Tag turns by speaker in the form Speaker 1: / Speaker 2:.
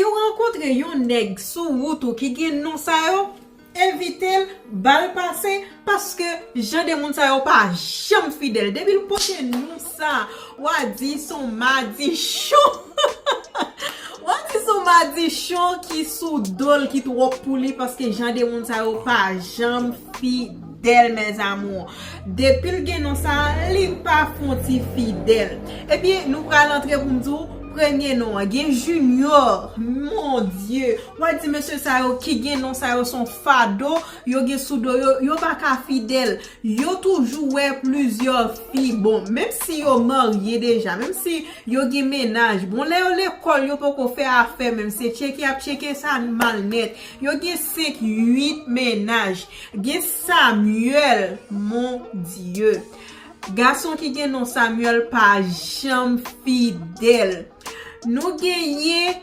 Speaker 1: Si vous rencontrez yon nèg sous route qui gen non sa yo, évitez bal passer parce que gens de moun sa yo pas jamais fidèle. Depuis le poche nous ça, ou a dit son mardi chaud. Wadi son mardi chaud qui sous dol qui trop pouli parce que gens de moun sa yo pas jamais fidèle mes amours. Depuis le gen non ça, li pas fonti fidèle. Et puis nous pral entrer pour nous premier nom, gen Junior, mon Dieu. Ou dit monsieur sa yo qui gen non sa yo son fado, yo gen soudo yo pas ka fidèle. Yo toujours ouais plusieurs filles. Bon, même si yo marié déjà, même si yo gen ménage, bon l'école yo pas ko faire affaire même c'est checker ça mal net. Yo gen 5-8 ménages. Gen Samuel, mon Dieu. Garçon qui gen non Samuel pas jamais fidèle. Nous gagnons